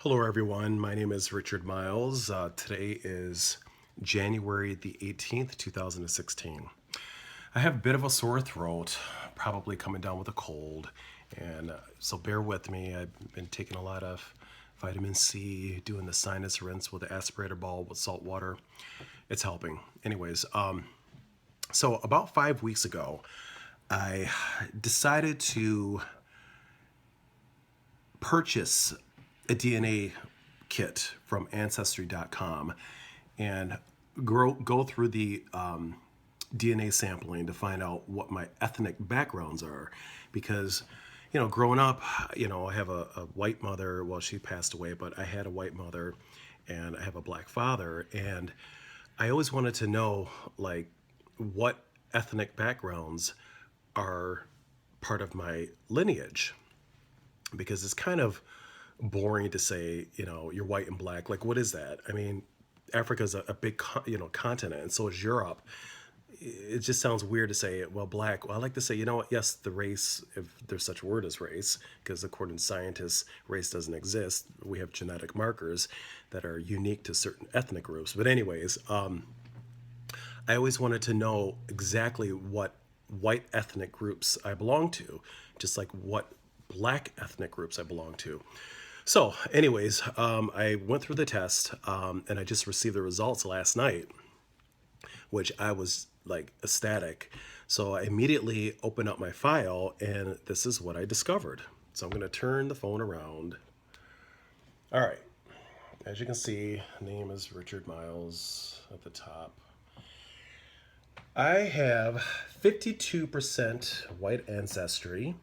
Hello, everyone. My name is Richard Myles. Today is January the 18th, 2016. I have a bit of a sore throat, probably coming down with a cold, and so bear with me. I've been taking a lot of vitamin C, doing the sinus rinse with the aspirator ball with salt water. It's helping. So about 5 weeks ago, I decided to purchase a DNA kit from Ancestry.com and go through the DNA sampling to find out what my ethnic backgrounds are. Because, growing up, I have a white mother. Well, she passed away, but I had a white mother and I have a black father. And I always wanted to know, like, what ethnic backgrounds are part of my lineage, because it's kind of boring to say, you're white and black. Like, what is that? I mean, Africa is a big, continent, and so is Europe. It just sounds weird to say, well, black. Well, I like to say, you know what? Yes, the race, if there's such a word as race, because according to scientists, race doesn't exist. We have genetic markers that are unique to certain ethnic groups. But anyways, I always wanted to know exactly what white ethnic groups I belong to, just like what black ethnic groups I belong to. So, anyways, I went through the test, and I just received the results last night, which I was like ecstatic. So I immediately opened up my file, and this is what I discovered. So I'm going to turn the phone around. All right. As you can see, name is Richard Myles at the top. I have 52% white ancestry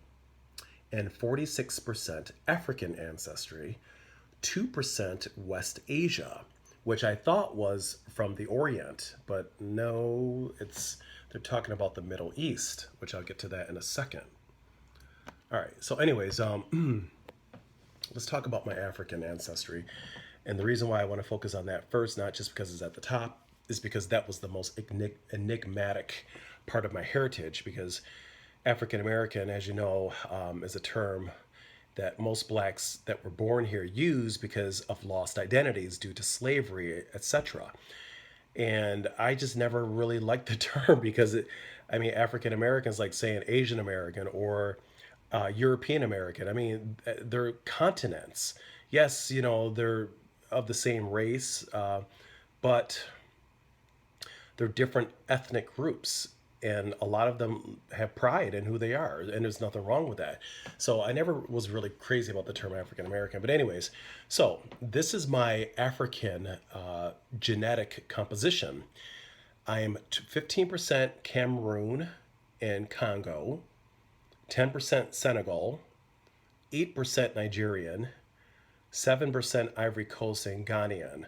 and 46% African ancestry, 2% West Asia, which I thought was from the Orient, but no, they're talking about the Middle East, which I'll get to that in a second. All right, so anyways, let's talk about my African ancestry. And the reason why I want to focus on that first, not just because it's at the top, is because that was the most enigmatic part of my heritage. Because African American, as you know, is a term that most blacks that were born here use because of lost identities due to slavery, etc. And I just never really liked the term because African Americans like saying Asian American or European American. I mean, they're continents. Yes, they're of the same race, but they're different ethnic groups, and a lot of them have pride in who they are, and there's nothing wrong with that. So I never was really crazy about the term African American. But anyways, so this is my African genetic composition. I am 15% Cameroon and Congo, 10% Senegal, 8% Nigerian, 7% Ivory Coast and Ghanaian.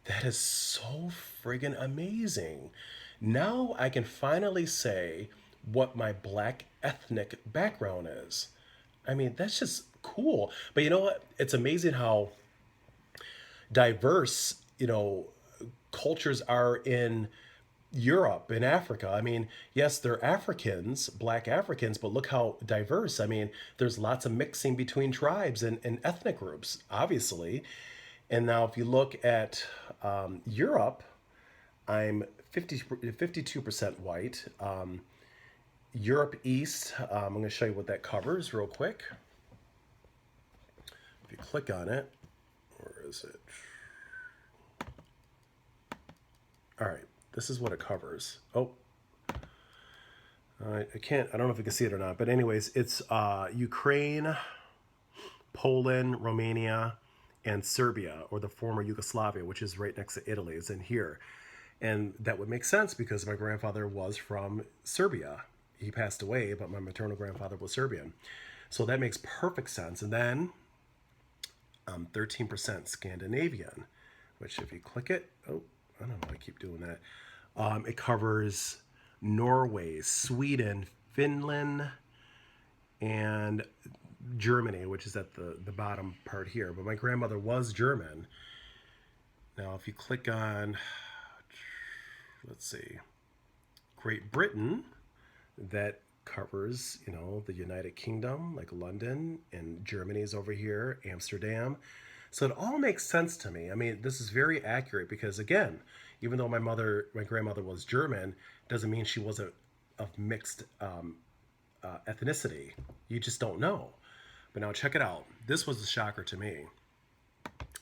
That is so friggin' amazing. Now I can finally say what my black ethnic background is. I mean, that's just cool. But you know what? It's amazing how diverse, cultures are in Europe and Africa. I mean, yes, they're Africans, black Africans, but look how diverse. I mean, there's lots of mixing between tribes and ethnic groups, obviously. And now, if you look at Europe, I'm 52% white. Europe East, I'm going to show you what that covers real quick. If you click on it, where is it? All right, this is what it covers. Oh, I don't know if you can see it or not, but anyways, it's Ukraine, Poland, Romania, and Serbia, or the former Yugoslavia, which is right next to Italy, is in here. And that would make sense because my grandfather was from Serbia. He passed away, but my maternal grandfather was Serbian. So that makes perfect sense. And then 13% Scandinavian, which if you click it, oh, I don't know, I keep doing that. It covers Norway, Sweden, Finland, and Germany, which is at the bottom part here. But my grandmother was German. Now, if you click on, let's see, Great Britain, that covers, the United Kingdom, like London, and Germany's over here, Amsterdam. So it all makes sense to me. I mean, this is very accurate because, again, even though my grandmother was German, doesn't mean she wasn't of mixed ethnicity. You just don't know. But now check it out. This was a shocker to me.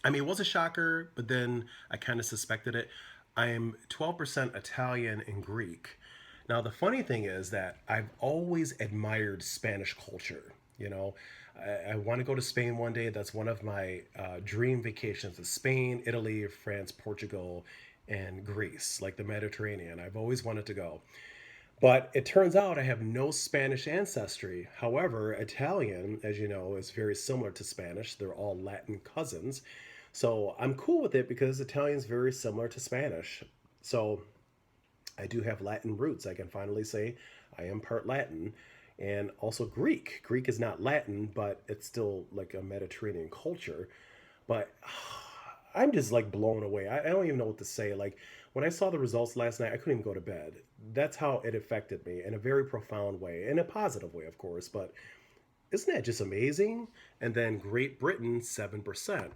I mean, it was a shocker, but then I kind of suspected it. I am 12% Italian and Greek. Now, the funny thing is that I've always admired Spanish culture. You know, I want to go to Spain one day. That's one of my dream vacations is Spain, Italy, France, Portugal, and Greece, like the Mediterranean. I've always wanted to go. But it turns out I have no Spanish ancestry. However, Italian, as you know, is very similar to Spanish. They're all Latin cousins. So I'm cool with it because Italian is very similar to Spanish. So I do have Latin roots. I can finally say I am part Latin. And also Greek. Greek is not Latin, but it's still like a Mediterranean culture. But I'm just like blown away. I don't even know what to say. Like when I saw the results last night, I couldn't even go to bed. That's how it affected me in a very profound way, in a positive way, of course. But isn't that just amazing? And then Great Britain, 7%.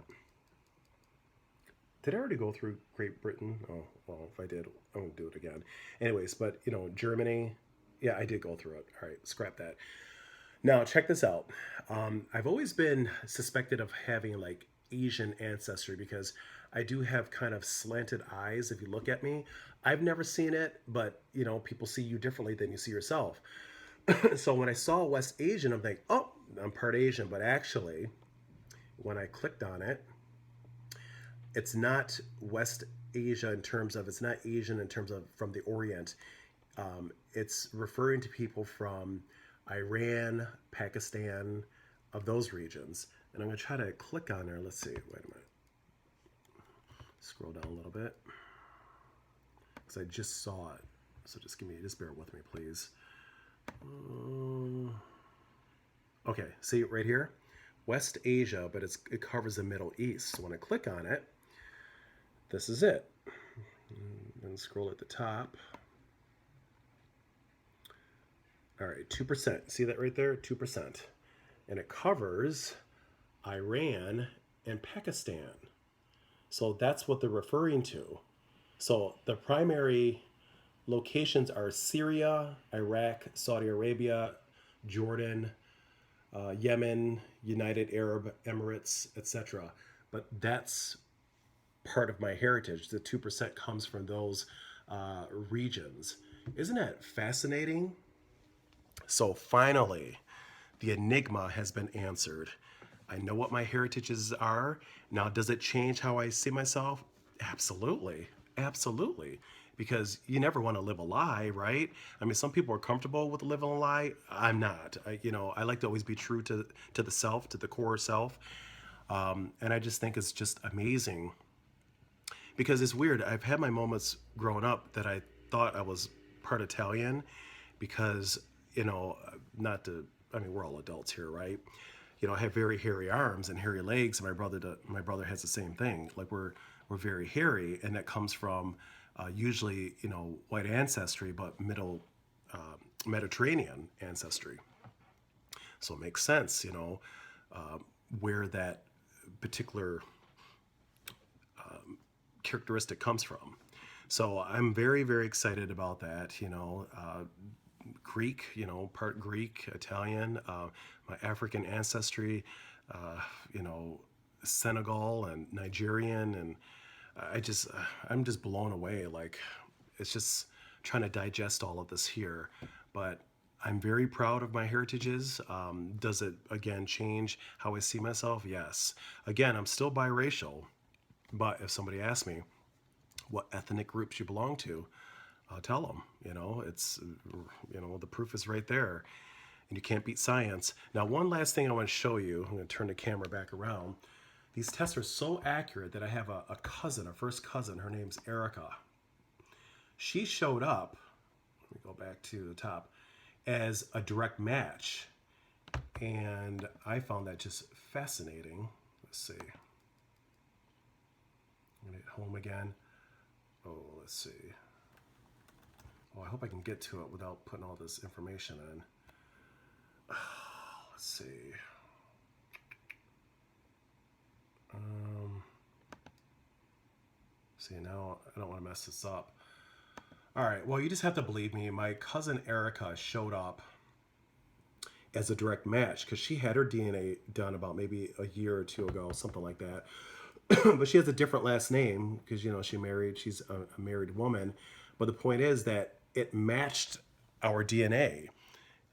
Did I already go through Great Britain? Oh, well, if I did, I won't do it again. Anyways, but Germany, yeah, I did go through it. All right, scrap that. Now, check this out. I've always been suspected of having like Asian ancestry because I do have kind of slanted eyes if you look at me. I've never seen it, but people see you differently than you see yourself. So when I saw West Asian, I'm like, oh, I'm part Asian. But actually, when I clicked on it, it's not West Asia in terms of, it's not Asian in terms of from the Orient. It's referring to people from Iran, Pakistan, of those regions. And I'm going to try to click on there. Let's see. Wait a minute. Scroll down a little bit. Because I just saw it. So just bear with me, please. Okay, see it right here? West Asia, but it covers the Middle East. So when I click on it, this is it. And scroll at the top. All right, 2%. See that right there? 2%. And it covers Iran and Pakistan. So that's what they're referring to. So the primary locations are Syria, Iraq, Saudi Arabia, Jordan, Yemen, United Arab Emirates, etc. But that's part of my heritage. The 2% comes from those regions. Isn't that fascinating? So finally, the enigma has been answered. I know what my heritages are. Now, does it change how I see myself? Absolutely. Absolutely. Because you never want to live a lie, right? I mean, some people are comfortable with living a lie. I'm not. I like to always be true to the self, to the core self. And I just think it's just amazing because it's weird. I've had my moments growing up that I thought I was part Italian because, not to, I mean, we're all adults here, right? I have very hairy arms and hairy legs, and my brother has the same thing. Like we're very hairy, and that comes from usually white ancestry, but middle Mediterranean ancestry. So it makes sense, where that particular characteristic comes from. So I'm very, very excited about that. Greek, part Greek, Italian, my African ancestry, uh, you know, Senegal and Nigerian, and I'm just blown away. Like, it's just trying to digest all of this here, but I'm very proud of my heritages. Does it again change how I see myself? Yes. Again, I'm still biracial, but if somebody asks me what ethnic groups you belong to, I'll tell them. The proof is right there, and you can't beat science. Now, one last thing I want to show you. I'm going to turn the camera back around. These tests are so accurate that I have a cousin, a first cousin. Her name's Erica. She showed up. Let me go back to the top as a direct match, and I found that just fascinating. Let's see. I'm gonna hit home again. Oh, let's see. Oh, I hope I can get to it without putting all this information in. Let's see. See, now I don't want to mess this up. All right, well, you just have to believe me. My cousin Erica showed up as a direct match because she had her DNA done about maybe a year or two ago, something like that. But she has a different last name because, you know, she's a married woman. But the point is that it matched our DNA.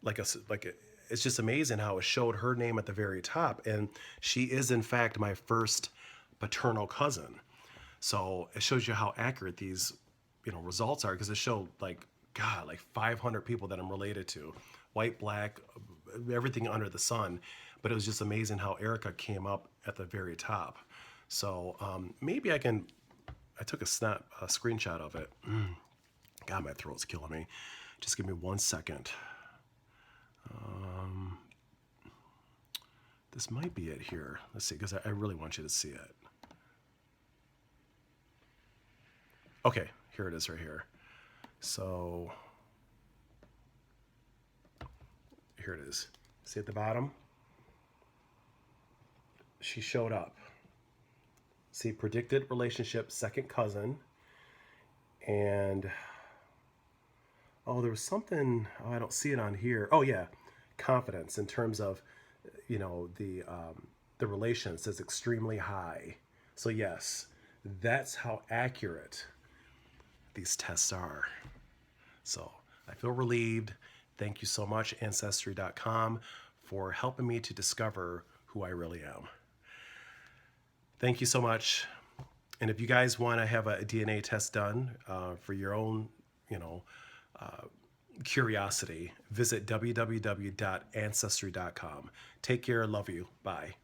It's just amazing how it showed her name at the very top. And she is, in fact, my first paternal cousin. So it shows you how accurate these, results are, because it showed like 500 people that I'm related to, white, black, everything under the sun. But it was just amazing how Erica came up at the very top. So maybe I took a screenshot of it. God, my throat's killing me. Just give me 1 second. This might be it here. Let's see, because I really want you to see it. Okay, here it is right here. So here it is. See at the bottom? She showed up. See, predicted relationship, second cousin. And, oh, there was something, oh, I don't see it on here. Oh, yeah, confidence in terms of, the relations is extremely high. So, yes, that's how accurate these tests are. So I feel relieved. Thank you so much, Ancestry.com, for helping me to discover who I really am. Thank you so much. And if you guys want to have a DNA test done for your own, curiosity, visit www.ancestry.com. Take care. Love you. Bye.